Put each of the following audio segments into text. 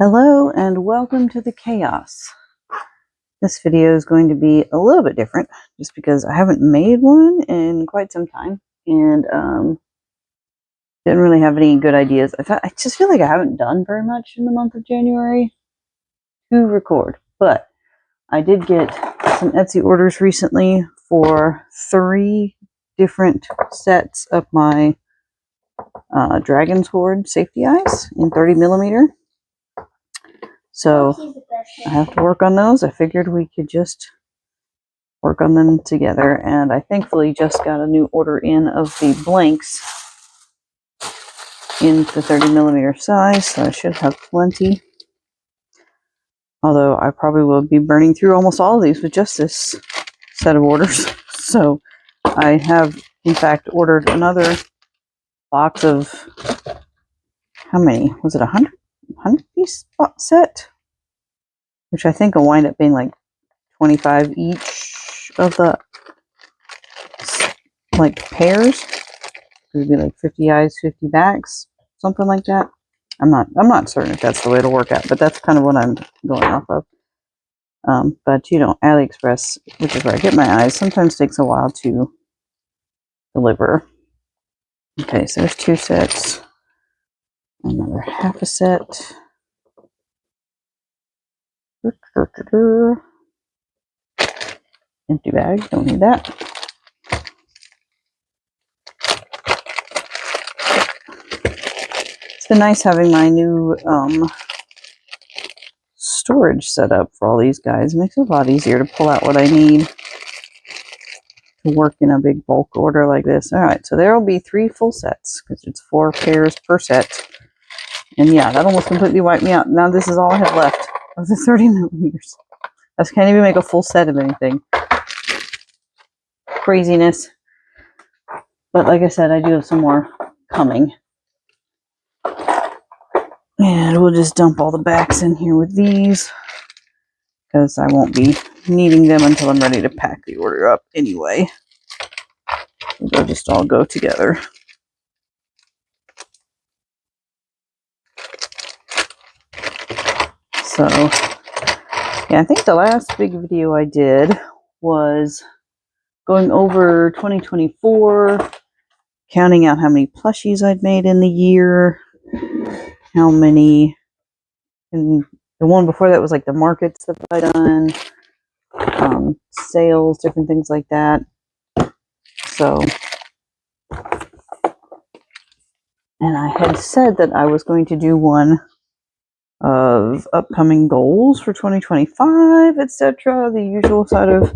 Hello and welcome to the chaos. This video is going to be a little bit different just because I haven't made one in quite some time and didn't really have any good ideas. I just feel like I haven't done very much in the month of January to record, but I did get some Etsy orders recently for 3 different sets of my Dragon's Hoard safety eyes in 30mm. So I have to work on those. I figured we could just work on them together, and I thankfully just got a new order in of the blanks in the 30mm size, so I should have plenty. Although I probably will be burning through almost all of these with just this set of orders. So I have, in fact, ordered another box of, how many? Was it 100 piece set? Which I think will wind up being like 25 each of the like pairs. It would be like 50 eyes, 50 backs, something like that. I'm not certain if that's the way to work out, but that's kind of what I'm going off of. But you know, AliExpress, which is where I get my eyes, sometimes takes a while to deliver. Okay, so there's 2 sets. Another half a set. Empty bag, don't need that. It's been nice having my new storage set up for all these guys. It makes it a lot easier to pull out what I need to work in a big bulk order like this. All right, so there will be 3 full sets because it's 4 pairs per set. And yeah, that almost completely wiped me out. Now this is all I have left of the 30mm. I just can't even make a full set of anything. Craziness. But like I said, I do have some more coming. And we'll just dump all the backs in here with these, because I won't be needing them until I'm ready to pack the order up anyway. They'll just all go together. So, yeah, I think the last big video I did was going over 2024, counting out how many plushies I'd made in the year, how many, and the one before that was like the markets that I'd done, sales, different things like that. So, and I had said that I was going to do one of upcoming goals for 2025, etc., the usual sort of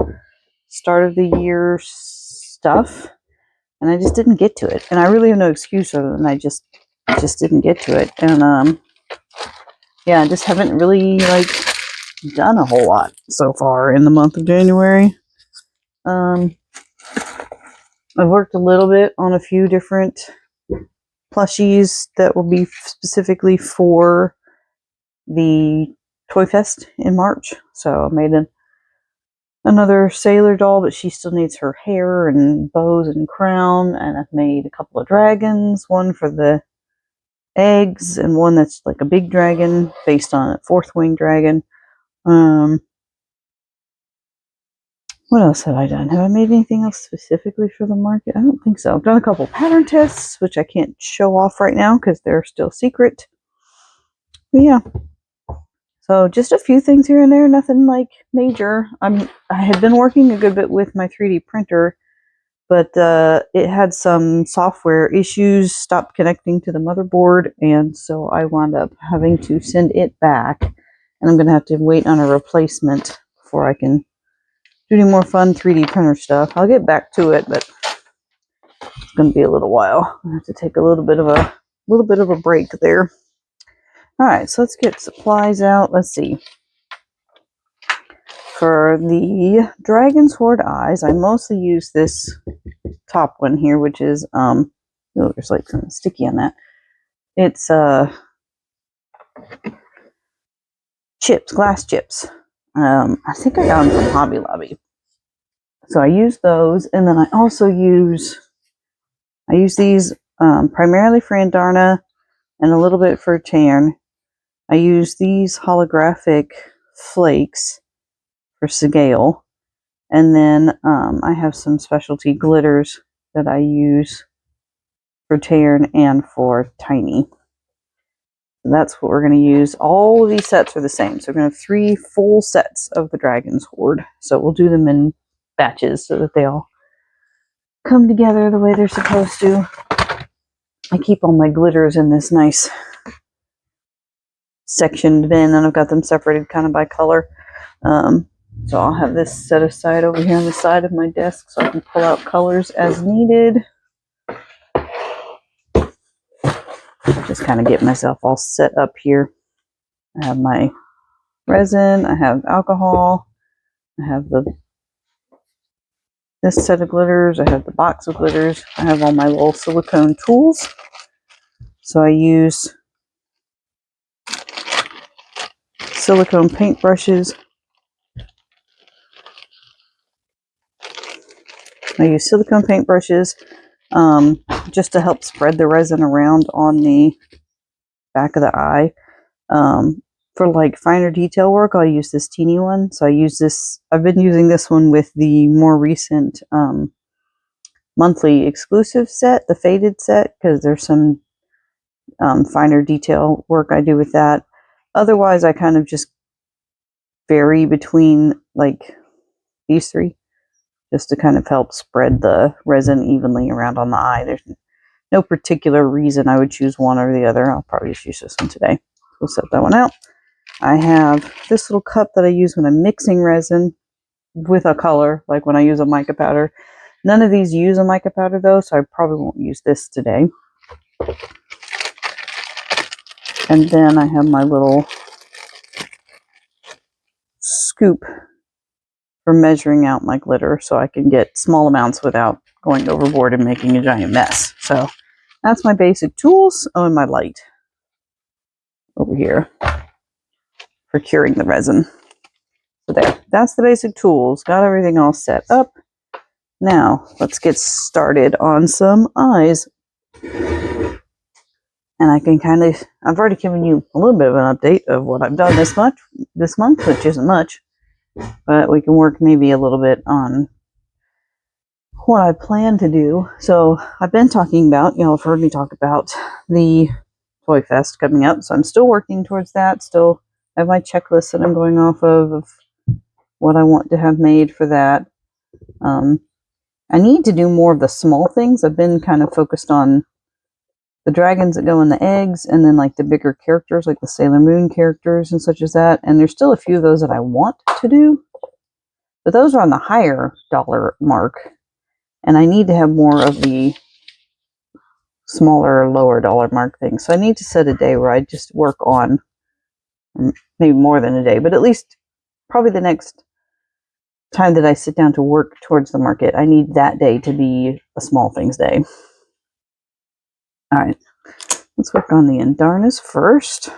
start of the year stuff, and I just didn't get to it. And I really have no excuse other than I just didn't get to it. And yeah, I just haven't really like done a whole lot so far in the month of January. I've worked a little bit on a few different plushies that will be specifically for the Toy Fest in March. So I made another sailor doll, but she still needs her hair and bows and crown. And I've made a couple of dragons, one for the eggs and one that's like a big dragon based on a 4th wing dragon. What else have I done? Have I made anything else specifically for the market? I don't think so. I've done a couple pattern tests, which I can't show off right now because they're still secret. But yeah. So just a few things here and there, nothing like major. I had been working a good bit with my 3D printer, but it had some software issues, stopped connecting to the motherboard, and so I wound up having to send it back. And I'm going to have to wait on a replacement before I can do any more fun 3D printer stuff. I'll get back to it, but it's going to be a little while. I have to take a little bit of a break there. All right, so let's get supplies out. Let's see. For the Dragon's Hoard eyes, I mostly use this top one here, which is oh, there's like something sticky on that. It's chips, glass chips. I think I got them from Hobby Lobby. So I use those, and then I also use these primarily for Andarna and a little bit for Tarn. I use these holographic flakes for scale, and then I have some specialty glitters that I use for Taryn and for Tiny. And that's what we're going to use. All of these sets are the same. So we're going to have 3 full sets of the Dragon's Hoard. So we'll do them in batches so that they all come together the way they're supposed to. I keep all my glitters in this nice sectioned bin, and I've got them separated kind of by color. So I'll have this set aside over here on the side of my desk so I can pull out colors as needed. Just kind of get myself all set up here. I have my resin, I have alcohol, I have this set of glitters, I have the box of glitters, I have all my little silicone tools. So I use silicone paintbrushes. Just to help spread the resin around on the back of the eye. For like finer detail work, I'll use this teeny one. So I use this, I've been using this one with the more recent monthly exclusive set, the faded set, because there's some finer detail work I do with that. Otherwise, I kind of just vary between like these 3, just to kind of help spread the resin evenly around on the eye. There's no particular reason I would choose one or the other. I'll probably just use this one today. We'll set that one out. I have this little cup that I use when I'm mixing resin with a color, like when I use a mica powder. None of these use a mica powder though, so I probably won't use this today. And then I have my little scoop for measuring out my glitter so I can get small amounts without going overboard and making a giant mess. So that's my basic tools. Oh, and my light over here for curing the resin. So there, that's the basic tools. Got everything all set up. Now, let's get started on some eyes. And I can I've already given you a little bit of an update of what I've done this month, which isn't much. But we can work maybe a little bit on what I plan to do. So I've been talking about, I've heard me talk about the Toy Fest coming up. So I'm still working towards that. Still have my checklist that I'm going off of what I want to have made for that. I need to do more of the small things. I've been kind of focused on the dragons that go in the eggs, and then like the bigger characters, like the Sailor Moon characters and such as that. And there's still a few of those that I want to do, but those are on the higher dollar mark. And I need to have more of the smaller, lower dollar mark things. So I need to set a day where I just work on, maybe more than a day, but at least probably the next time that I sit down to work towards the market, I need that day to be a small things day. All right, let's work on the Indarnas first.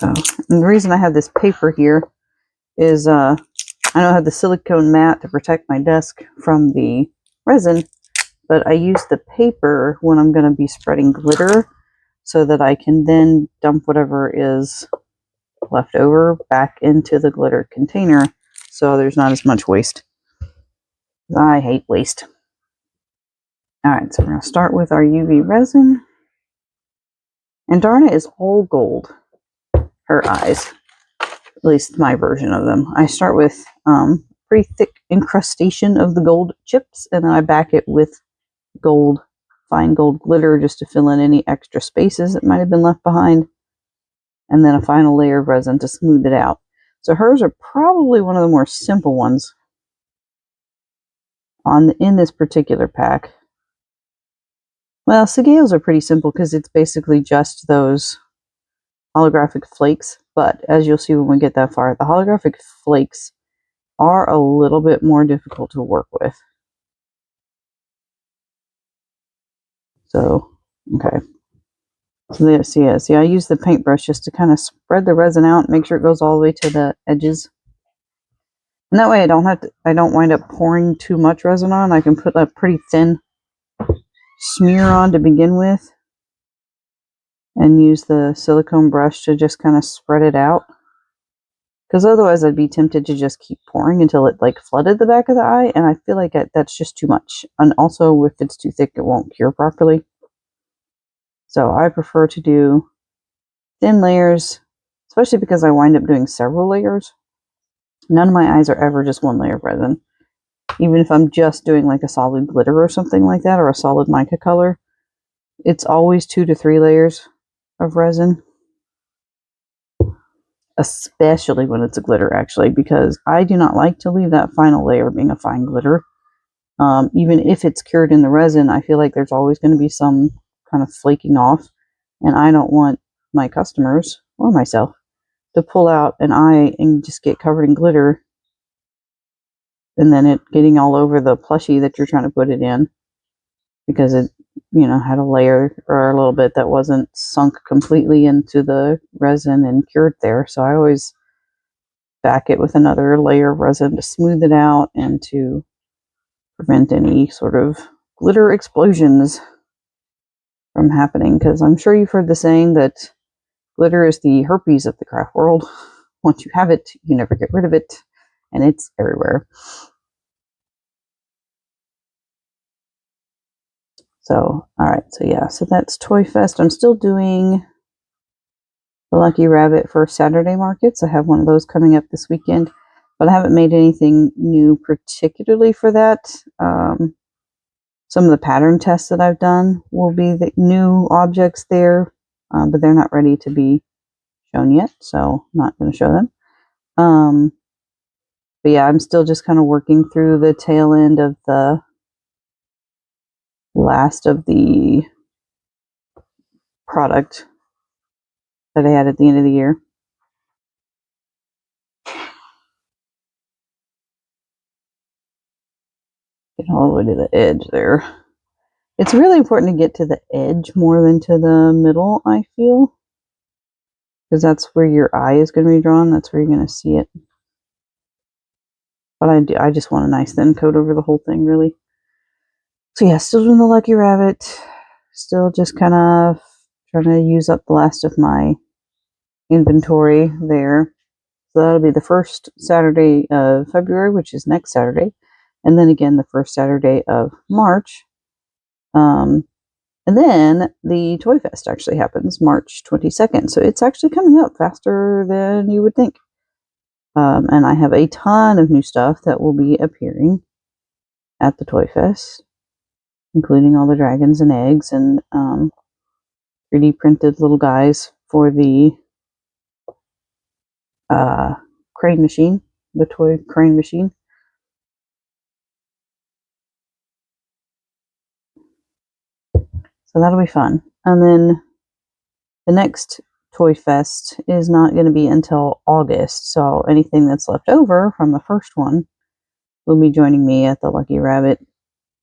And the reason I have this paper here is I know I have the silicone mat to protect my desk from the resin, but I use the paper when I'm going to be spreading glitter so that I can then dump whatever is left over back into the glitter container so there's not as much waste. I hate waste. Alright, so we're going to start with our UV resin. And Darna is all gold, her eyes, at least my version of them. I start with pretty thick incrustation of the gold chips, and then I back it with gold, fine gold glitter just to fill in any extra spaces that might have been left behind, and then a final layer of resin to smooth it out. So hers are probably one of the more simple ones in this particular pack. Well, Segale's are pretty simple because it's basically just those holographic flakes, but as you'll see when we get that far, the holographic flakes are a little bit more difficult to work with. So, okay. So see, I use the paintbrush just to kind of spread the resin out, make sure it goes all the way to the edges. And that way I don't wind up pouring too much resin on. I can put a pretty thin smear on to begin with. and use the silicone brush to just kind of spread it out. Because otherwise I'd be tempted to just keep pouring until it like flooded the back of the eye, and I feel like that's just too much. And also, if it's too thick, it won't cure properly. So I prefer to do thin layers, especially because I wind up doing several layers. None of my eyes are ever just one layer of resin. Even if I'm just doing like a solid glitter or something like that, or a solid mica color, it's always 2 to 3 layers of resin. Especially when it's a glitter, actually, because I do not like to leave that final layer being a fine glitter. Even if it's cured in the resin, I feel like there's always going to be some kind of flaking off, and I don't want my customers or myself to pull out an eye and just get covered in glitter, and then it getting all over the plushie that you're trying to put it in because it, had a layer or a little bit that wasn't sunk completely into the resin and cured there. So I always back it with another layer of resin to smooth it out and to prevent any sort of glitter explosions from happening, because I'm sure you've heard the saying that glitter is the herpes of the craft world. Once you have it, you never get rid of it, and it's everywhere. So, alright, so that's Toy Fest. I'm still doing the Lucky Rabbit for Saturday markets. I have one of those coming up this weekend, but I haven't made anything new particularly for that. Some of the pattern tests that I've done will be the new objects there, but they're not ready to be shown yet, so I'm not going to show them. But yeah, I'm still just kind of working through the tail end of the last of the product that I had at the end of the year. Get all the way to the edge there. It's really important to get to the edge more than to the middle, I feel, because that's where your eye is going to be drawn. That's where you're going to see it. But I just want a nice thin coat over the whole thing, really. So yeah, still doing the Lucky Rabbit. Still just kind of trying to use up the last of my inventory there. So that'll be the first Saturday of February, which is next Saturday. And then again, the first Saturday of March. And then the Toy Fest actually happens March 22nd. So it's actually coming up faster than you would think. And I have a ton of new stuff that will be appearing at the Toy Fest, including all the dragons and eggs and 3D printed little guys for the crane machine, the toy crane machine. So that'll be fun. And then the next Toy Fest is not going to be until August. So anything that's left over from the first one will be joining me at the Lucky Rabbit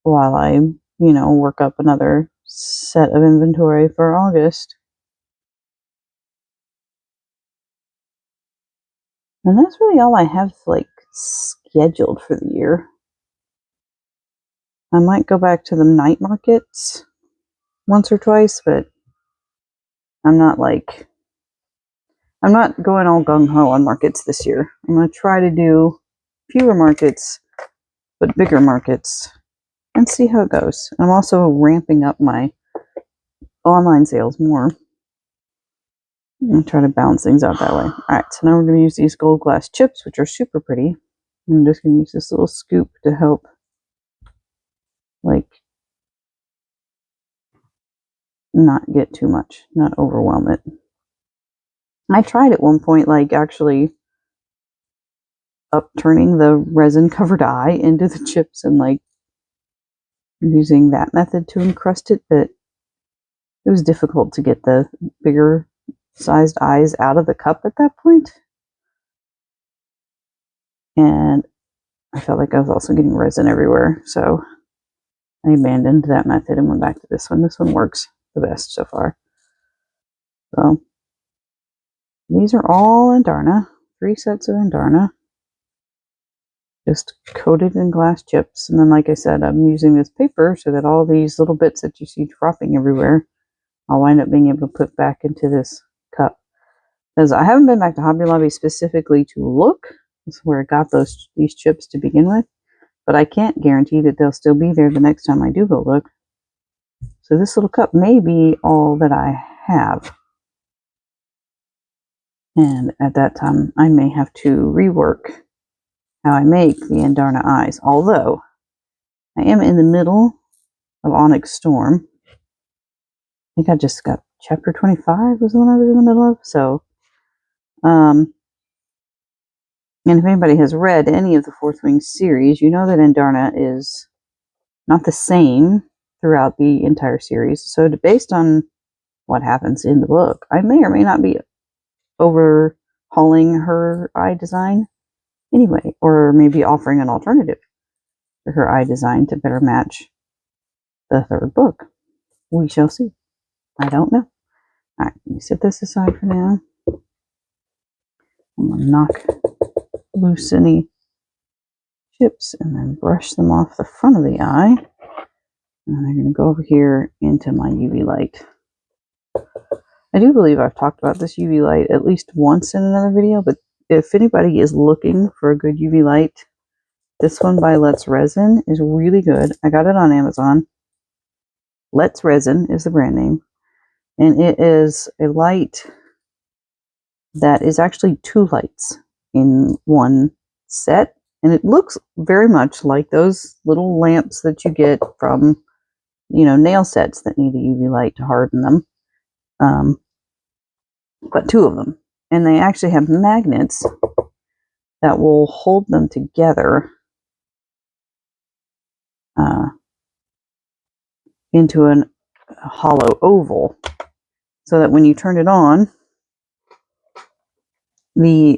while I, work up another set of inventory for August. And that's really all I have, scheduled for the year. I might go back to the night markets once or twice, but I'm not going all gung-ho on markets this year. I'm going to try to do fewer markets, but bigger markets, and see how it goes. I'm also ramping up my online sales more. I'm going to try to balance things out that way. Alright, so now we're going to use these gold glass chips, which are super pretty. I'm just going to use this little scoop to help, not get too much, not overwhelm it. I tried at one point, actually upturning the resin-covered eye into the chips and, using that method to encrust it, but it was difficult to get the bigger sized eyes out of the cup at that point. And I felt like I was also getting resin everywhere, so I abandoned that method and went back to this one. This one works the best so far. So these are all Andarna, 3 sets of Andarna, just coated in glass chips. And then, like I said, I'm using this paper so that all these little bits that you see dropping everywhere I'll wind up being able to put back into this cup. Because I haven't been back to Hobby Lobby specifically to look. That's where I got these chips to begin with. But I can't guarantee that they'll still be there the next time I do go look. So this little cup may be all that I have. And at that time, I may have to rework how I make the Andarna eyes. Although, I am in the middle of Onyx Storm. I think I just got chapter 25 was the one I was in the middle of. So, and if anybody has read any of the Fourth Wing series, you know that Andarna is not the same throughout the entire series. So based on what happens in the book, I may or may not be overhauling her eye design anyway, or maybe offering an alternative for her eye design to better match the third book. We shall see. I don't know. Alright, let me set this aside for now. I'm going to knock loose any chips and then brush them off the front of the eye. And then I'm going to go over here into my UV light. I do believe I've talked about this UV light at least once in another video, but if anybody is looking for a good UV light, this one by Let's Resin is really good. I got it on Amazon. Let's Resin is the brand name. And it is a light that is actually 2 lights in one set. And it looks very much like those little lamps that you get from, nail sets that need a UV light to harden them. But 2 of them. And they actually have magnets that will hold them together into a hollow oval, so that when you turn it on, the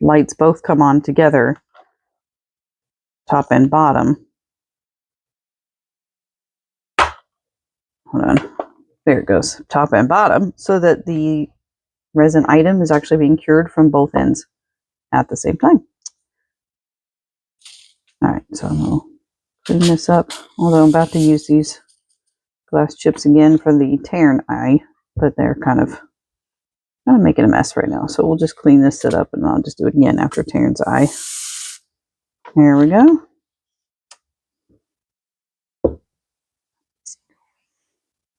lights both come on together, top and bottom. Hold on. There it goes, top and bottom, so that the resin item is actually being cured from both ends at the same time. Alright, so I'm going to clean this up, although I'm about to use these glass chips again for the Taryn eye, but they're kind of making a mess right now. So we'll just clean this set up and I'll just do it again after Taryn's eye. Here we go.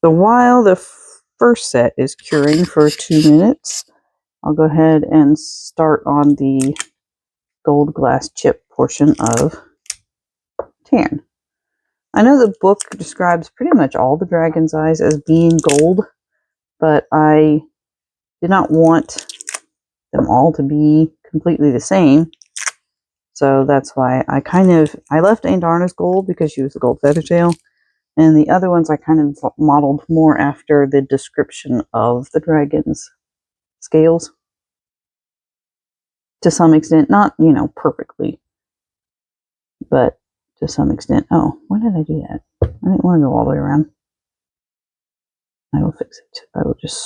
So while the first set is curing for 2 minutes, I'll go ahead and start on the gold glass chip portion of Taryn. I know the book describes pretty much all the dragon's eyes as being gold, but I did not want them all to be completely the same. So that's why I left Andarna's gold because she was the gold feathertail. And the other ones I kind of modeled more after the description of the dragon's scales. To some extent, not, perfectly, but to some extent. Oh, why did I do that? I didn't want to go all the way around. I will fix it. I will just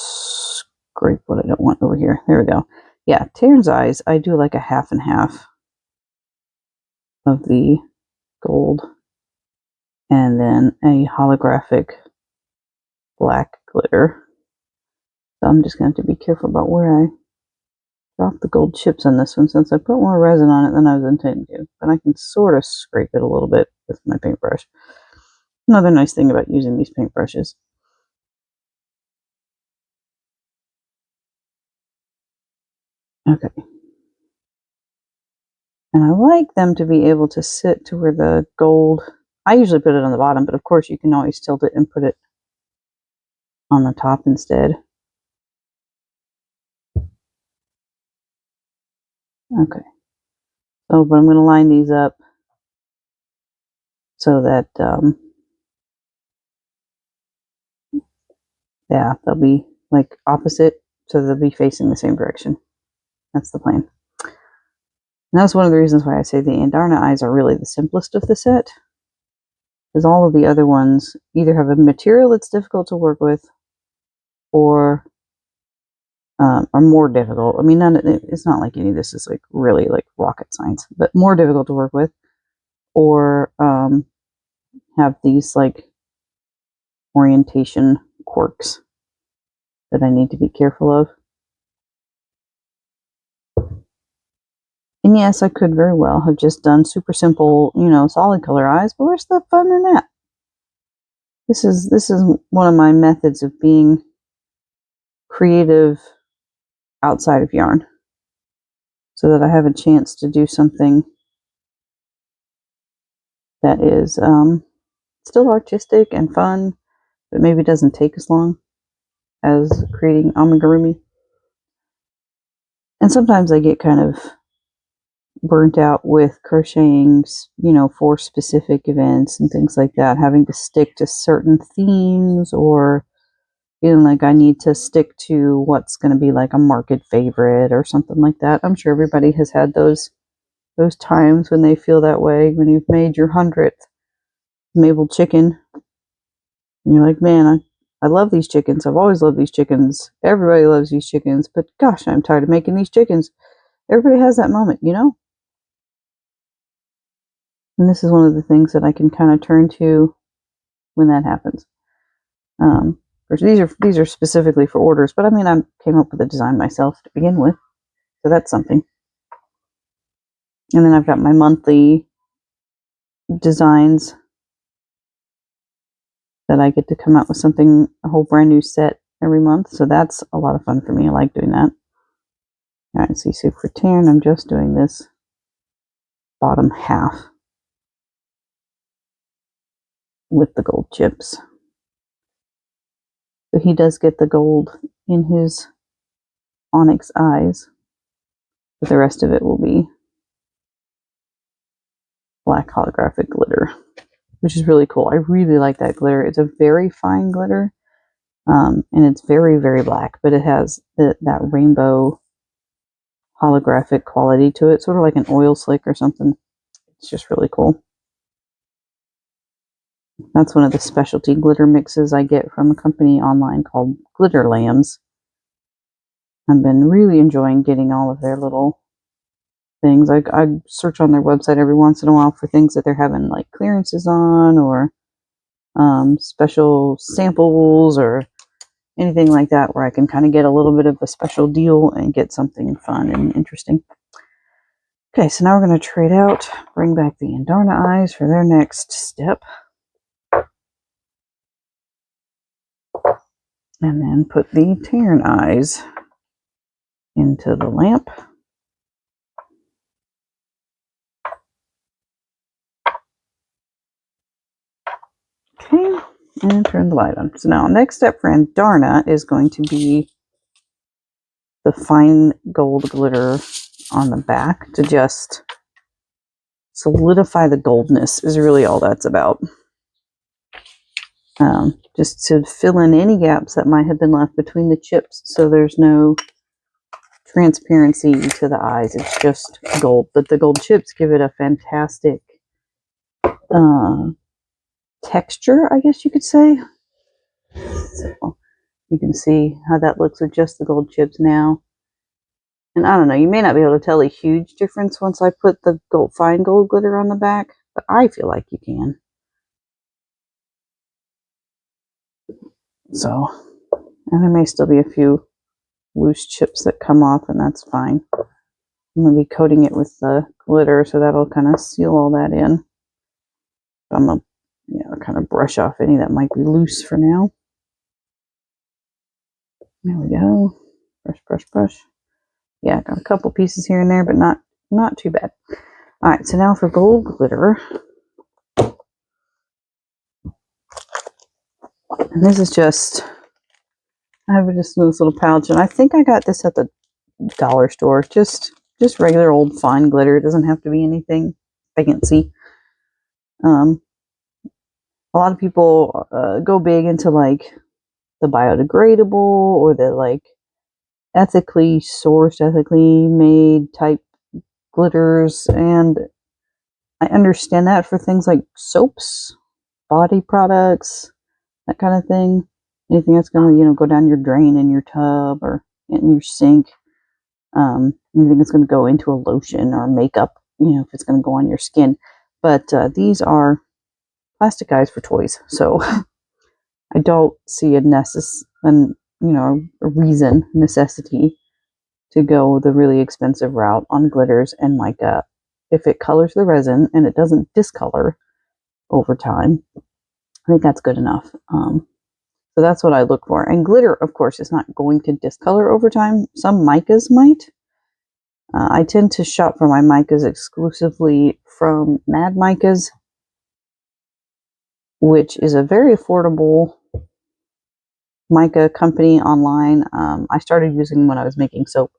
scrape what I don't want over here. There we go. Yeah, Taryn's eyes, I do like a half and half of the gold, and then a holographic black glitter. So I'm just going to have to be careful about where I drop the gold chips on this one, since I put more resin on it than I was intending to. But I can sort of scrape it a little bit with my paintbrush. Another nice thing about using these paintbrushes. Okay. And I like them to be able to sit to where the gold... I usually put it on the bottom, but of course you can always tilt it and put it on the top instead. Okay. So, but I'm going to line these up so that, yeah, they'll be like opposite, so they'll be facing the same direction. That's the plan. And that's one of the reasons why I say the Andarna eyes are really the simplest of the set, because all of the other ones either have a material that's difficult to work with, or are more difficult. I mean, it's not like any of this is like really like rocket science, but more difficult to work with, or have these like orientation quirks that I need to be careful of. And yes, I could very well have just done super simple, solid color eyes, but where's the fun in that? This is one of my methods of being creative outside of yarn, so that I have a chance to do something that is still artistic and fun, but maybe doesn't take as long as creating amigurumi. And sometimes I get kind of burnt out with crocheting, for specific events and things like that, having to stick to certain themes, or feeling like I need to stick to what's going to be like a market favorite or something like that. I'm sure everybody has had those times when they feel that way, when you've made your 100th maple chicken and you're like, man, I love these chickens. I've always loved these chickens. Everybody loves these chickens, but gosh, I'm tired of making these chickens. Everybody has that moment, And this is one of the things that I can kind of turn to when that happens. These are specifically for orders, but I mean, I came up with the design myself to begin with, so that's something. And then I've got my monthly designs that I get to come out with something, a whole brand new set every month, so that's a lot of fun for me. I like doing that. All right, so for Taryn, I'm just doing this bottom half with the gold chips. So he does get the gold in his onyx eyes, but the rest of it will be black holographic glitter, which is really cool. I really like that glitter. It's a very fine glitter, and it's very, very black, but it has that rainbow holographic quality to it, sort of like an oil slick or something. It's just really cool. That's one of the specialty glitter mixes I get from a company online called Glitter Lambs. I've been really enjoying getting all of their little things. I search on their website every once in a while for things that they're having like clearances on, or special samples, or anything like that, where I can kind of get a little bit of a special deal and get something fun and interesting. Okay, so now we're going to trade out, bring back the Andarna eyes for their next step. And then put the Taryn eyes into the lamp. Okay, and turn the light on. So now, next step for Andarna is going to be the fine gold glitter on the back to just solidify the goldness, is really all that's about. Just to fill in any gaps that might have been left between the chips, so there's no transparency to the eyes. It's just gold, but the gold chips give it a fantastic texture, I guess you could say. So you can see how that looks with just the gold chips now. And I don't know, you may not be able to tell a huge difference once I put the fine gold glitter on the back, but I feel like you can. So, and there may still be a few loose chips that come off, and that's fine. I'm going to be coating it with the glitter, so that'll kind of seal all that in. I'm going to kind of brush off any that might be loose for now. There we go. Brush, brush, brush. Yeah, got a couple pieces here and there, but not too bad. All right, so now for gold glitter. And this is just, I have just this little pouch, and I think I got this at the dollar store. Just regular old fine glitter. It doesn't have to be anything fancy. A lot of people go big into like the biodegradable or the like ethically sourced, ethically made type glitters, and I understand that for things like soaps, body products, that kind of thing. Anything that's going to, go down your drain in your tub or in your sink. Anything that's going to go into a lotion or makeup, if it's going to go on your skin. But these are plastic eyes for toys. So I I don't see a necessity to go the really expensive route on glitters and mica. If it colors the resin and it doesn't discolor over time, I think that's good enough. So that's what I look for. And glitter, of course, is not going to discolor over time. Some micas might. I tend to shop for my micas exclusively from Mad Micas, which is a very affordable mica company online. I started using them when I was making soap.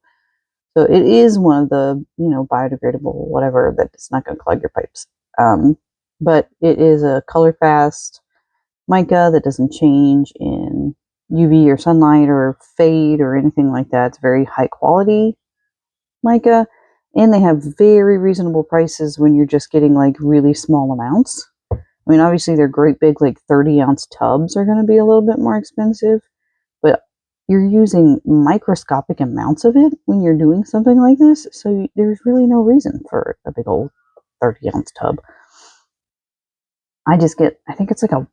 So it is one of the, biodegradable, whatever, that's not going to clog your pipes. But it is a color fast mica that doesn't change in UV or sunlight or fade or anything like that. It's very high quality mica, and they have very reasonable prices when you're just getting like really small amounts. I mean, obviously they're great big, like 30-ounce tubs are going to be a little bit more expensive, but you're using microscopic amounts of it when you're doing something like this, so there's really no reason for a big old 30-ounce tub. I think it's like a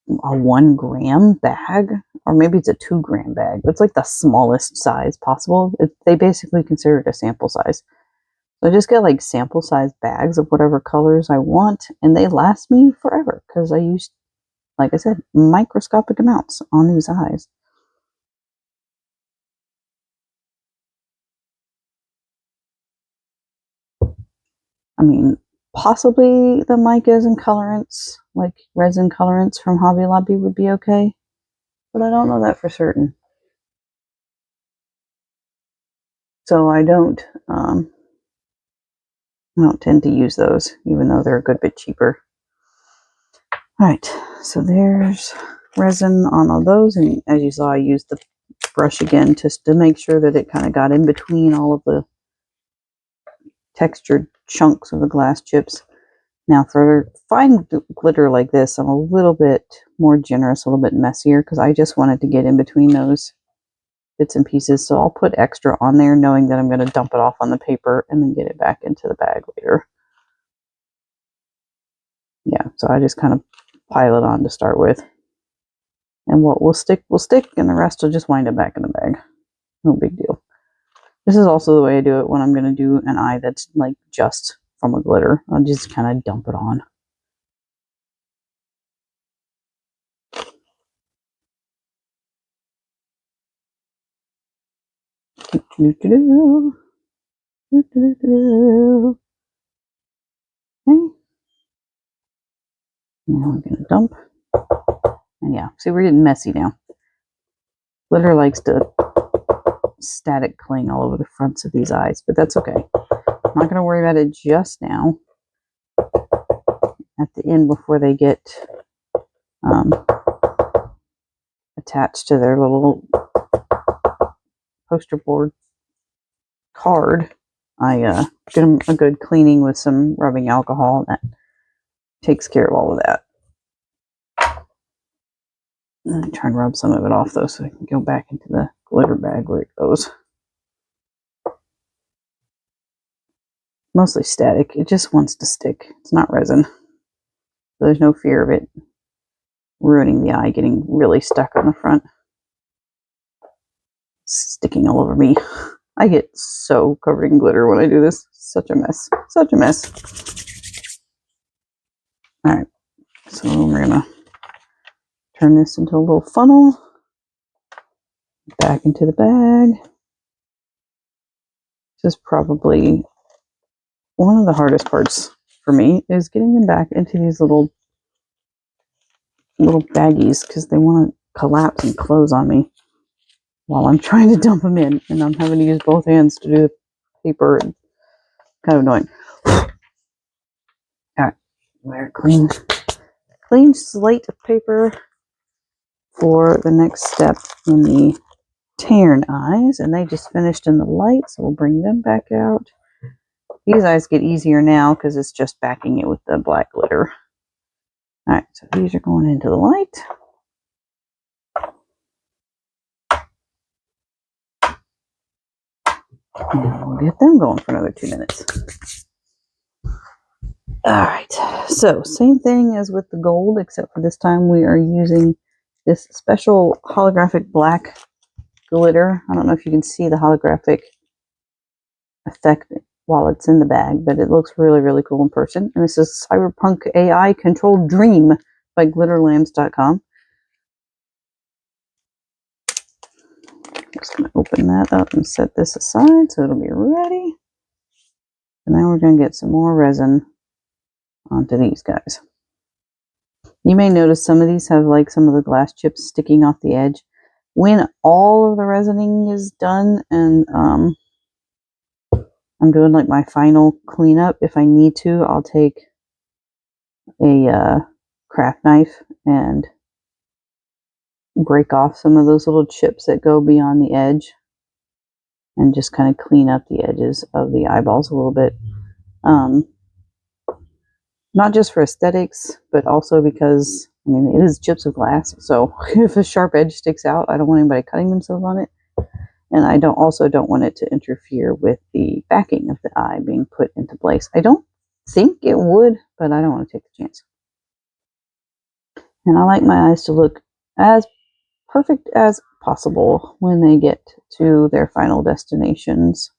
1 gram bag, or maybe it's a 2 gram bag, but it's like the smallest size possible. They basically consider it a sample size. So I just get like sample size bags of whatever colors I want, and they last me forever because I use, like I said, microscopic amounts on these eyes. I mean, possibly the micas and colorants, like resin colorants from Hobby Lobby, would be okay, but I don't know that for certain. So I don't tend to use those, even though they're a good bit cheaper. All right, so there's resin on all those, and as you saw, I used the brush again just to make sure that it kind of got in between all of the textured chunks of the glass chips. Now for fine glitter like this, I'm a little bit more generous, a little bit messier, because I just wanted to get in between those bits and pieces. So I'll put extra on there knowing that I'm going to dump it off on the paper and then get it back into the bag later. Yeah, so I just kind of pile it on to start with. And what will stick, and the rest will just wind up back in the bag. No big deal. This is also the way I do it when I'm going to do an eye that's like just from a glitter. I'll just kind of dump it on. Okay. Now we're going to dump. And yeah, see, we're getting messy now. Glitter likes to static cling all over the fronts of these eyes, but that's okay. I'm not going to worry about it just now. At the end, before they get attached to their little poster board card, I get them a good cleaning with some rubbing alcohol, and that takes care of all of that. I'm try and rub some of it off though, so I can go back into the glitter bag where it goes. Mostly static. It just wants to stick. It's not resin. So there's no fear of it ruining the eye, getting really stuck on the front. Sticking all over me. I get so covered in glitter when I do this. Such a mess. Such a mess. Alright, so we're gonna turn this into a little funnel. Back into the bag. This is probably one of the hardest parts for me, is getting them back into these little baggies, because they want to collapse and close on me while I'm trying to dump them in, and I'm having to use both hands to do the paper. And kind of annoying. Alright, wear clean slate of paper for the next step in the tan eyes, and they just finished in the light, so we'll bring them back out. These eyes get easier now because it's just backing it with the black glitter. Alright, so these are going into the light. And we'll get them going for another 2 minutes. Alright, so same thing as with the gold, except for this time we are using this special holographic black glitter. I don't know if you can see the holographic effect while it's in the bag, but it looks really, really cool in person. And this is Cyberpunk AI Controlled Dream by glitterlamps.com. I'm just going to open that up and set this aside so it'll be ready. And now we're going to get some more resin onto these guys. You may notice some of these have like some of the glass chips sticking off the edge. When all of the resining is done and I'm doing like my final cleanup, if I need to, I'll take a craft knife and break off some of those little chips that go beyond the edge and just kind of clean up the edges of the eyeballs a little bit. Not just for aesthetics, but also because, I mean, it is chips of glass, so if a sharp edge sticks out, I don't want anybody cutting themselves on it. And I don't want it to interfere with the backing of the eye being put into place. I don't think it would, but I don't want to take the chance. And I like my eyes to look as perfect as possible when they get to their final destinations.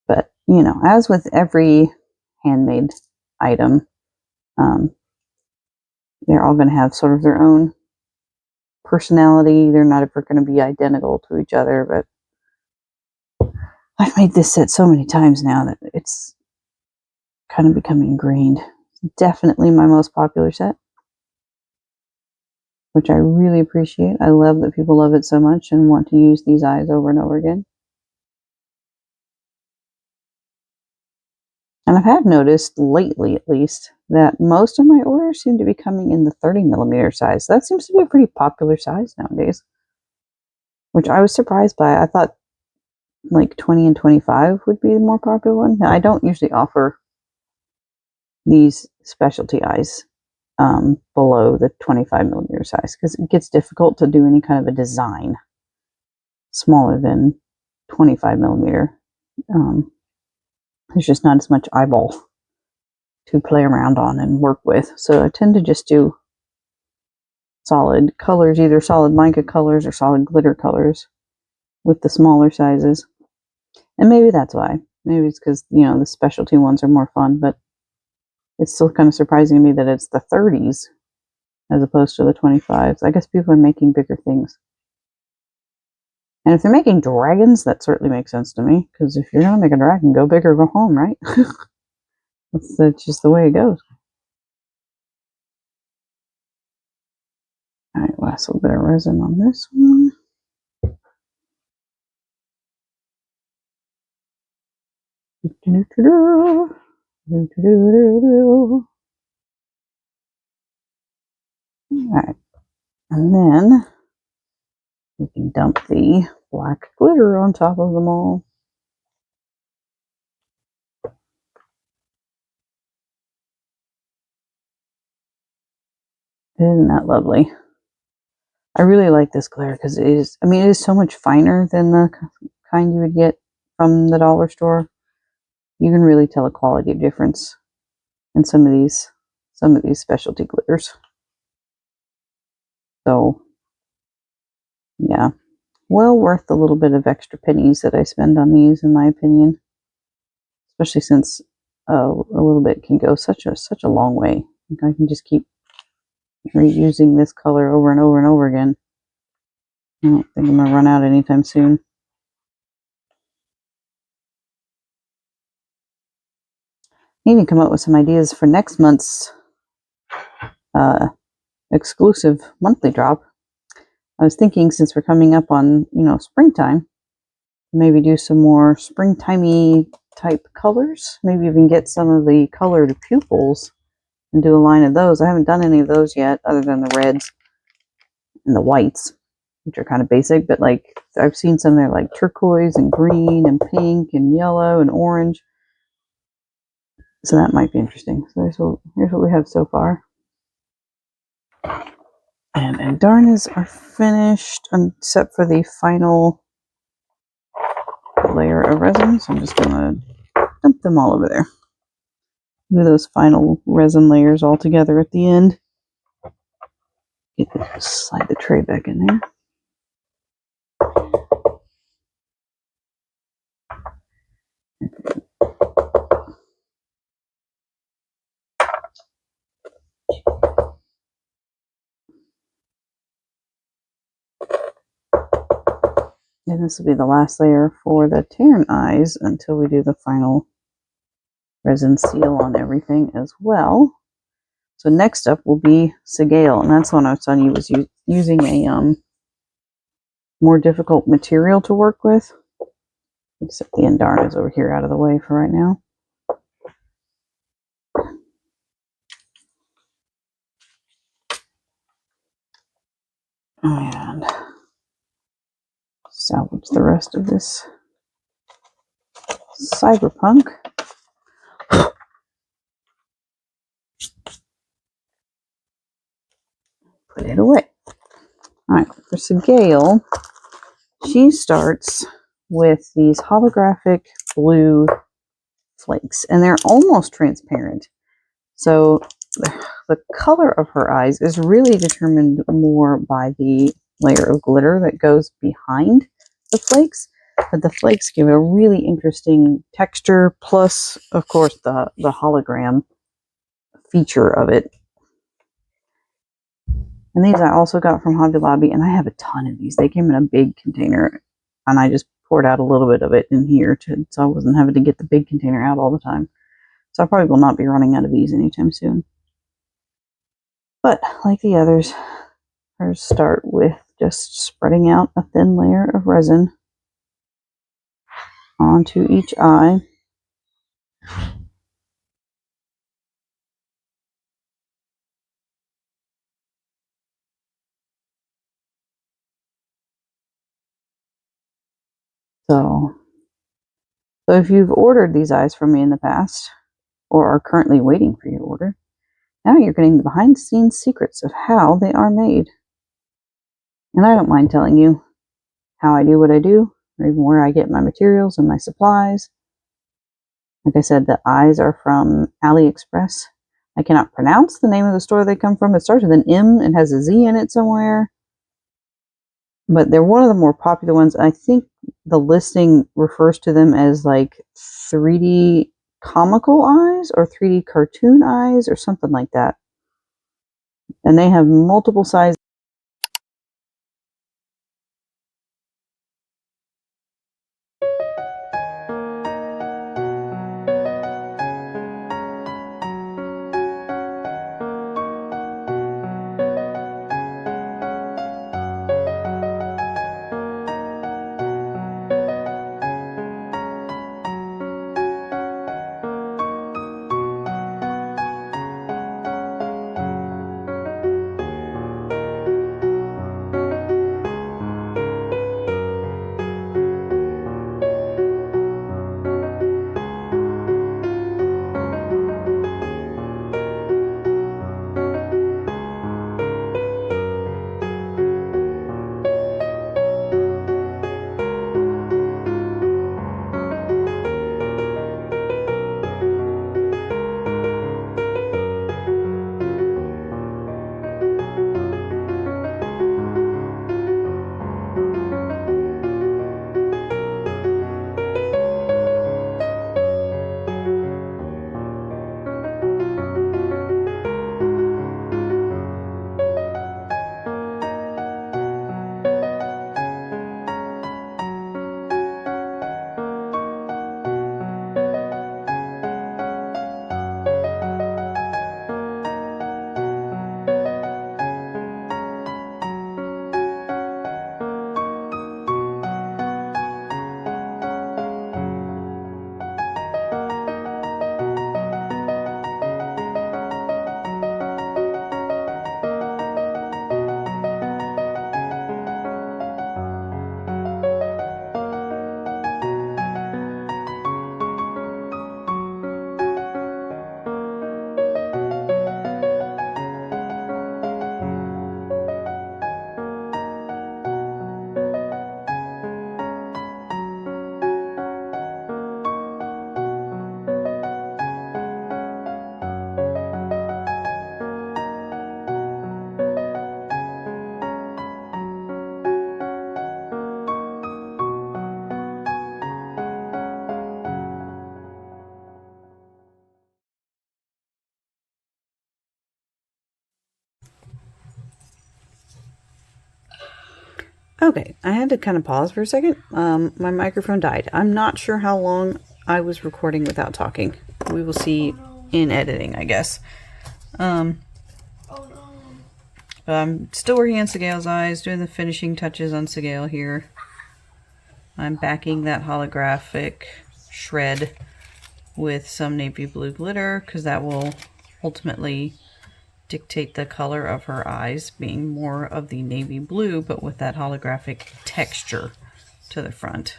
But, you know, as with every handmade item, they're all going to have sort of their own personality. They're not ever going to be identical to each other, but I've made this set so many times now that it's kind of becoming ingrained. It's definitely my most popular set, which I really appreciate. I love that people love it so much and want to use these eyes over and over again. And I have noticed lately, at least, that most of my orders seem to be coming in the 30mm size. That seems to be a pretty popular size nowadays, which I was surprised by. I thought like 20 and 25 would be the more popular one. Now, I don't usually offer these specialty eyes below the 25mm size because it gets difficult to do any kind of a design smaller than 25mm. There's just not as much eyeball to play around on and work with. So I tend to just do solid colors, either solid mica colors or solid glitter colors with the smaller sizes. And maybe that's why. Maybe it's because, you know, the specialty ones are more fun, but it's still kind of surprising to me that it's the 30s as opposed to the 25s. I guess people are making bigger things. And if they're making dragons, that certainly makes sense to me. Because if you're going to make a dragon, go big or go home, right? That's just the way it goes. Alright, last little bit of resin on this one. Alright, and then we can dump the black glitter on top of them all. Isn't that lovely? I really like this glitter because it is so much finer than the kind you would get from the dollar store. You can really tell a quality difference in some of these specialty glitters. So, yeah, well worth the little bit of extra pennies that I spend on these, in my opinion. Especially since a little bit can go such a long way. I can just keep reusing this color over and over and over again. I don't think I'm going to run out anytime soon. Need to come up with some ideas for next month's exclusive monthly drop. I was thinking, since we're coming up on, you know, springtime, maybe do some more springtimey type colors. Maybe even get some of the colored pupils and do a line of those. I haven't done any of those yet, other than the reds and the whites, which are kind of basic, but like I've seen some there like turquoise and green and pink and yellow and orange. So that might be interesting. So here's what we have so far. And Andarnas are finished, except for the final layer of resin. So I'm just going to dump them all over there. Do those final resin layers all together at the end. Slide the tray back in there. And this will be the last layer for the Terran eyes until we do the final resin seal on everything as well. So next up will be Segale, and that's the one I was telling you was using a more difficult material to work with. Except the Endarn is over here out of the way for right now. And salvage the rest of this cyberpunk. Put it away. Alright, for Segale, she starts with these holographic blue flakes, and they're almost transparent. So the color of her eyes is really determined more by the layer of glitter that goes behind the flakes. But the flakes give it a really interesting texture, plus, of course, the hologram feature of it. And these I also got from Hobby Lobby, and I have a ton of these. They came in a big container, and I just poured out a little bit of it in here so I wasn't having to get the big container out all the time. So I probably will not be running out of these anytime soon. But like the others, hers start with just spreading out a thin layer of resin onto each eye. So if you've ordered these eyes from me in the past, or are currently waiting for your order, now you're getting the behind-the-scenes secrets of how they are made. And I don't mind telling you how I do what I do, or even where I get my materials and my supplies. Like I said, the eyes are from AliExpress. I cannot pronounce the name of the store they come from. It starts with an M and has a Z in it somewhere. But they're one of the more popular ones. I think the listing refers to them as like 3D comical eyes or 3D cartoon eyes or something like that. And they have multiple sizes. Okay, I had to kind of pause for a second. My microphone died. I'm not sure how long I was recording without talking. We will see in editing, I guess. But I'm still working on Sigale's eyes, doing the finishing touches on Sigale here. I'm backing that holographic shred with some navy blue glitter because that will ultimately dictate the color of her eyes being more of the navy blue, but with that holographic texture to the front,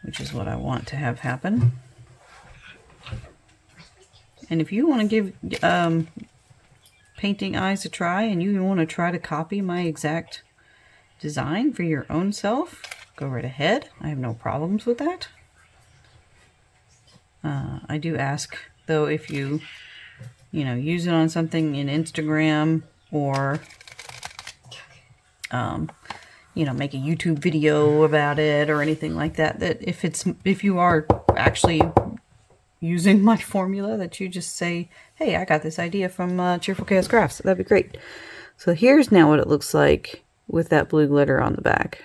which is what I want to have happen. And if you want to give painting eyes a try, and you want to try to copy my exact design for your own self, go right ahead. I have no problems with that. I do ask though, if you use it on something in Instagram or make a YouTube video about it or anything like that, that if you are actually using my formula, that you just say, hey, I got this idea from Cheerful Chaos Crafts. That'd be great. So here's now what it looks like with that blue glitter on the back.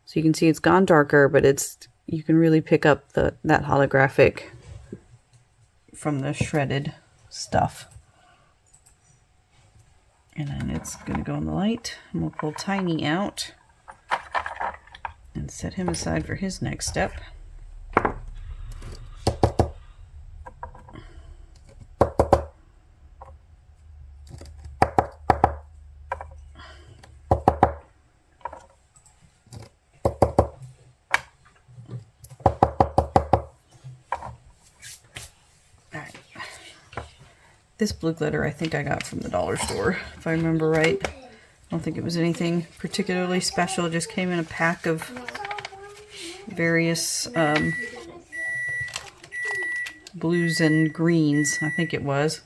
So you can see it's gone darker, but you can really pick up that holographic from the shredded stuff. And then it's going to go in the light. And we'll pull Tiny out and set him aside for his next step. This blue glitter I think I got from the dollar store, if I remember right. I don't think it was anything particularly special. It just came in a pack of various blues and greens, I think it was.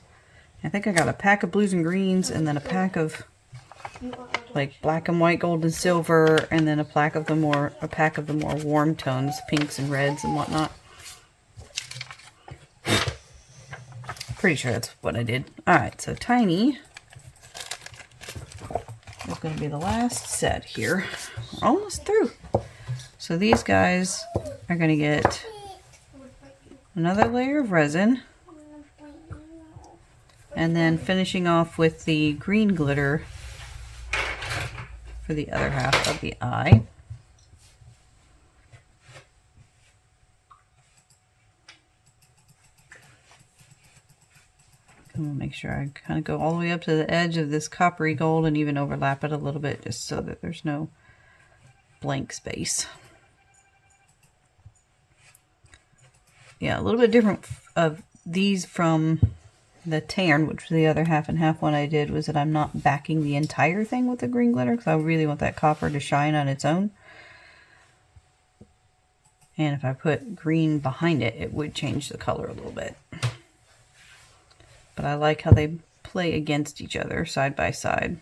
I think I got a pack of blues and greens, and then a pack of like black and white, gold and silver, and then a pack of the more warm tones, pinks and reds and whatnot. Pretty sure that's what I did. Alright, so Tiny is going to be the last set here. We're almost through. So these guys are going to get another layer of resin. And then finishing off with the green glitter for the other half of the eye. I'm going to make sure I kind of go all the way up to the edge of this coppery gold and even overlap it a little bit, just so that there's no blank space. Yeah, a little bit different of these from the tan, which was the other half and half one I did, was that I'm not backing the entire thing with the green glitter because I really want that copper to shine on its own. And if I put green behind it, it would change the color a little bit. But I like how they play against each other side by side.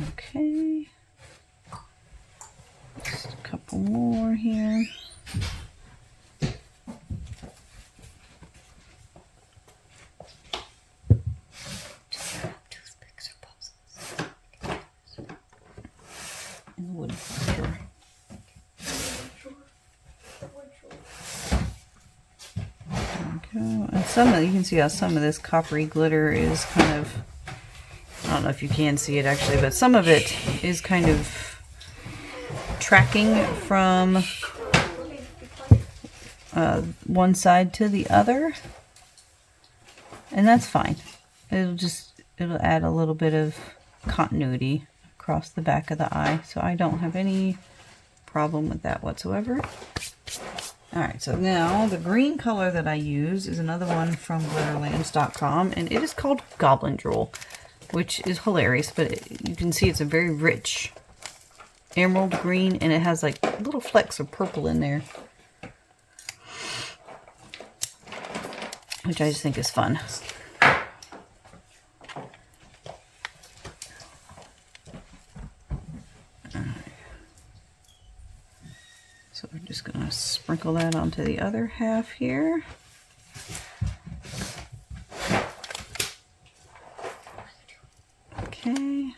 Okay. Just a couple more here. And some of, you can see how some of this coppery glitter is kind of, I don't know if you can see it actually, but some of it is kind of tracking from one side to the other, and that's fine. It'll add a little bit of continuity across the back of the eye, so I don't have any problem with that whatsoever. Alright, so now the green color that I use is another one from glitterlands.com, and it is called Goblin Drool, which is hilarious, but you can see it's a very rich emerald green, and it has like little flecks of purple in there. which I just think is fun. So we're just going to sprinkle that onto the other half here. Okay.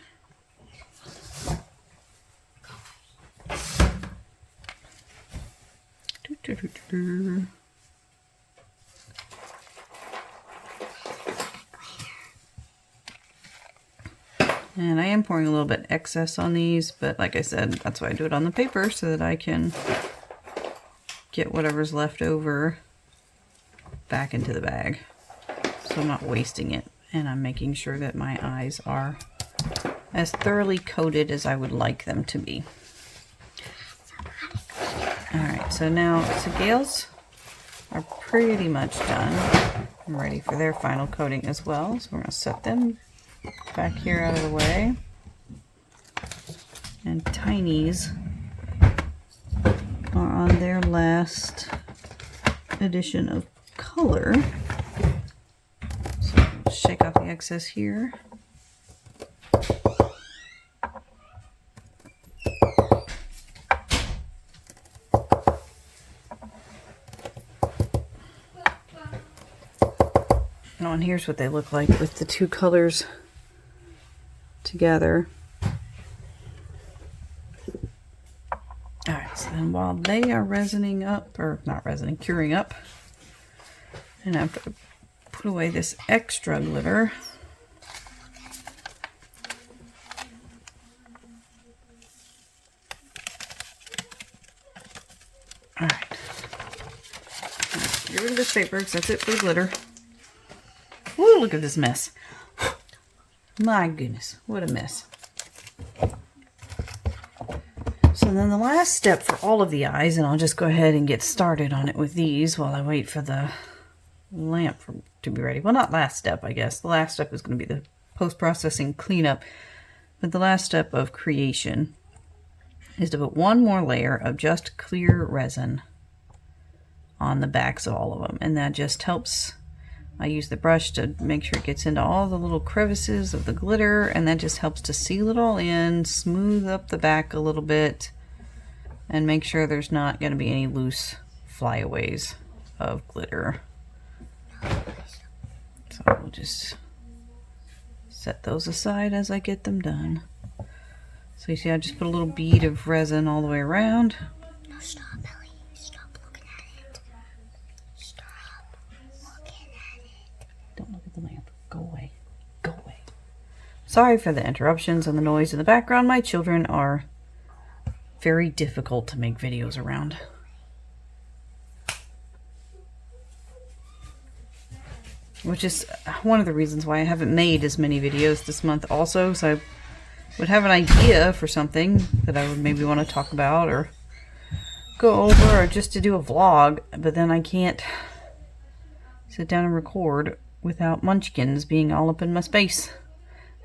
And I am pouring a little bit excess on these, but like I said, that's why I do it on the paper, so that I can get whatever's left over back into the bag. So I'm not wasting it, and I'm making sure that my eyes are as thoroughly coated as I would like them to be. Alright, so now Gail's are pretty much done. I'm ready for their final coating as well, so we're going to set them back here out of the way. And Tiny's are on their last edition of color. So we'll shake off the excess here. Oh, and here's what they look like with the two colors together. Alright, so then while they are resining up, or not resining, curing up, and I have to put away this extra glitter. Alright. Get rid of this paper because that's it for the glitter. Ooh, look at this mess. My goodness, what a mess. So then the last step for all of the eyes, and I'll just go ahead and get started on it with these while I wait for the lamp to be ready. Well, not last step, I guess. The last step is going to be the post-processing cleanup. But the last step of creation is to put one more layer of just clear resin on the backs of all of them. And that just helps. I use the brush to make sure it gets into all the little crevices of the glitter, and that just helps to seal it all in, smooth up the back a little bit, and make sure there's not going to be any loose flyaways of glitter. So we'll just set those aside as I get them done. So you see I just put a little bead of resin all the way around. No, stop, Ellie. Stop looking at it. Stop looking at it. Don't look at the lamp. Go away. Go away. Sorry for the interruptions and the noise in the background. My children are very difficult to make videos around. Which is one of the reasons why I haven't made as many videos this month also. So I would have an idea for something that I would maybe want to talk about or go over, or just to do a vlog, but then I can't sit down and record without munchkins being all up in my space,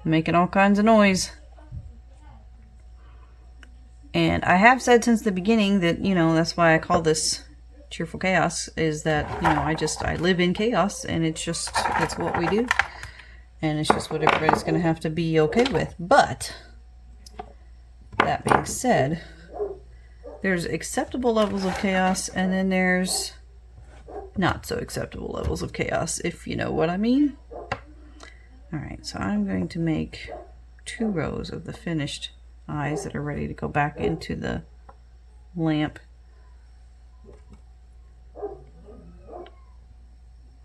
making all kinds of noise. And I have said since the beginning that, you know, that's why I call this Cheerful Chaos, is that, you know, I live in chaos, and it's what we do. And it's just what everybody's going to have to be okay with. But, that being said, there's acceptable levels of chaos, and then there's not so acceptable levels of chaos, if you know what I mean. Alright, so I'm going to make 2 rows of the finished eyes that are ready to go back into the lamp.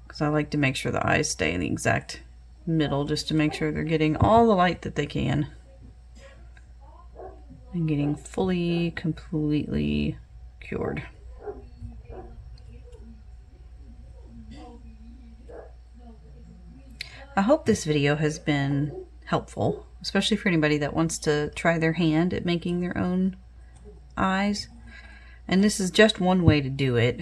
Because I like to make sure the eyes stay in the exact middle, just to make sure they're getting all the light that they can. And getting fully, completely cured. I hope this video has been helpful, especially for anybody that wants to try their hand at making their own eyes. And this is just one way to do it.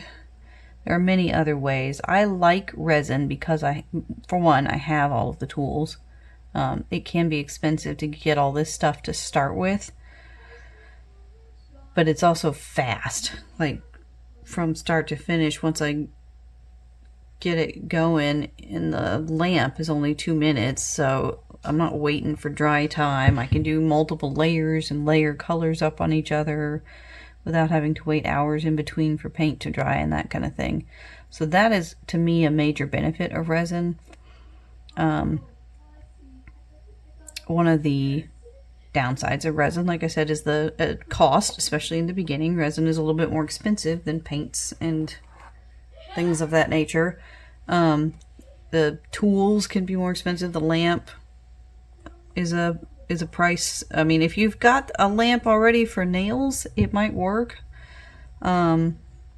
There are many other ways. I like resin because for one, I have all of the tools. It can be expensive to get all this stuff to start with, but it's also fast. Like from start to finish, once I get it going, and the lamp is only 2 minutes, so I'm not waiting for dry time. I can do multiple layers and layer colors up on each other without having to wait hours in between for paint to dry and that kind of thing. So that is, to me, a major benefit of resin. One of the downsides of resin, like I said, is the cost, especially in the beginning. Resin is a little bit more expensive than paints and things of that nature. The tools can be more expensive. The lamp is a price. I mean, if you've got a lamp already for nails, it might work. And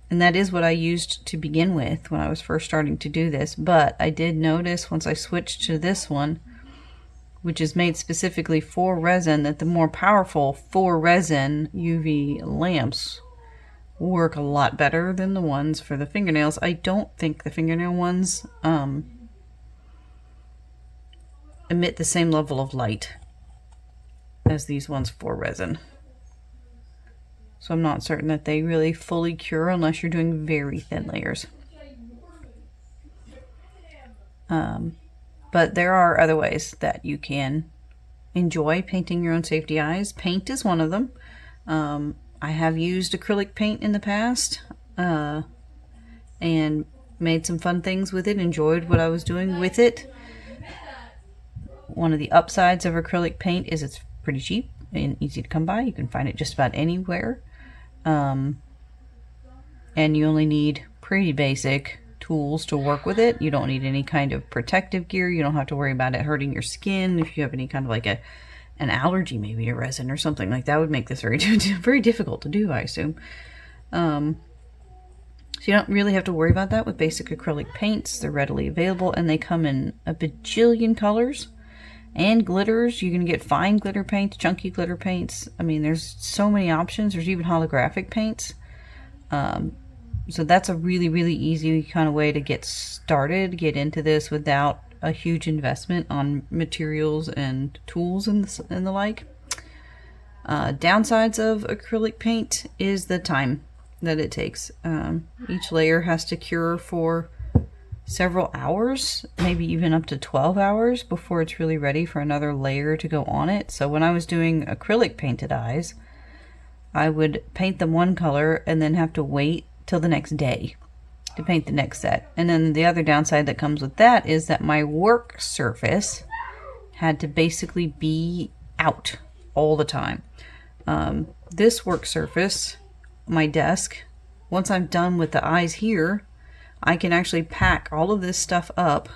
that is what I used to begin with when I was first starting to do this. But I did notice once I switched to this one, which is made specifically for resin, that the more powerful for resin UV lamps work a lot better than the ones for the fingernails. I don't think the fingernail ones emit the same level of light as these ones for resin. So I'm not certain that they really fully cure unless you're doing very thin layers. But there are other ways that you can enjoy painting your own safety eyes. Paint is one of them. I have used acrylic paint in the past and made some fun things with it, enjoyed what I was doing with it. One of the upsides of acrylic paint is it's pretty cheap and easy to come by. You can find it just about anywhere. And you only need pretty basic tools to work with it. You don't need any kind of protective gear. You don't have to worry about it hurting your skin. If you have any kind of like an allergy maybe to resin or something like that, would make this very difficult to do, I assume. So you don't really have to worry about that with basic acrylic paints. They're readily available and they come in a bajillion colors and glitters. You can get fine glitter paints, chunky glitter paints. I mean, there's so many options. There's even holographic paints. So that's a really, really easy kind of way to get started, get into this without a huge investment on materials and tools and the like. Downsides of acrylic paint is the time that it takes. Each layer has to cure for several hours, maybe even up to 12 hours before it's really ready for another layer to go on it. So when I was doing acrylic painted eyes, I would paint them one color and then have to wait till the next day to paint the next set. And then the other downside that comes with that is that my work surface had to basically be out all the time. This work surface, my desk, once I'm done with the eyes here, I can actually pack all of this stuff up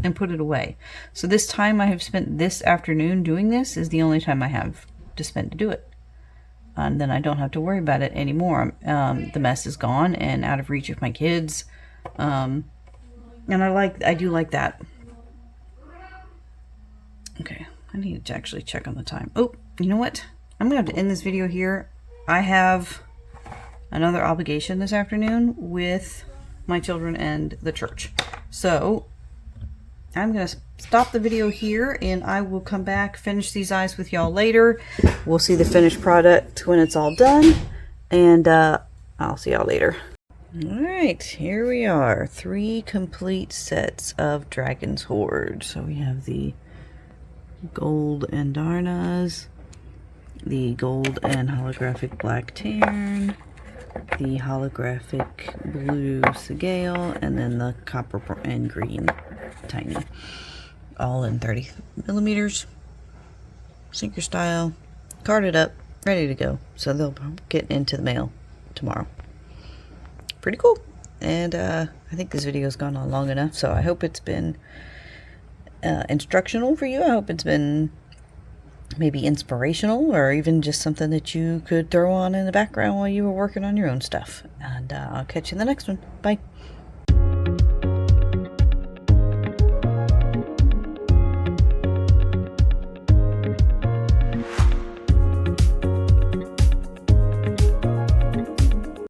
and put it away. So this time I have spent this afternoon doing this is the only time I have to spend to do it. And then I don't have to worry about it anymore. The mess is gone and out of reach of my kids. And I do like that. Okay, I need to actually check on the time. Oh, you know what? I'm gonna have to end this video here. I have another obligation this afternoon with my children and the church. So I'm going to stop the video here and I will come back, finish these eyes with y'all later. We'll see the finished product when it's all done, and I'll see y'all later. Alright, here we are. 3 complete sets of Dragon's Hoard. So we have the gold and Darna's, the gold and holographic black Tarn, the holographic blue Segale, and then the copper and green Tiny. All in 30 millimeters, sinker style, carded up, ready to go. So they'll get into the mail tomorrow. Pretty cool. And I think this video's gone on long enough, so I hope it's been instructional for you. I hope it's been maybe inspirational, or even just something that you could throw on in the background while you were working on your own stuff. And I'll catch you in the next one. Bye.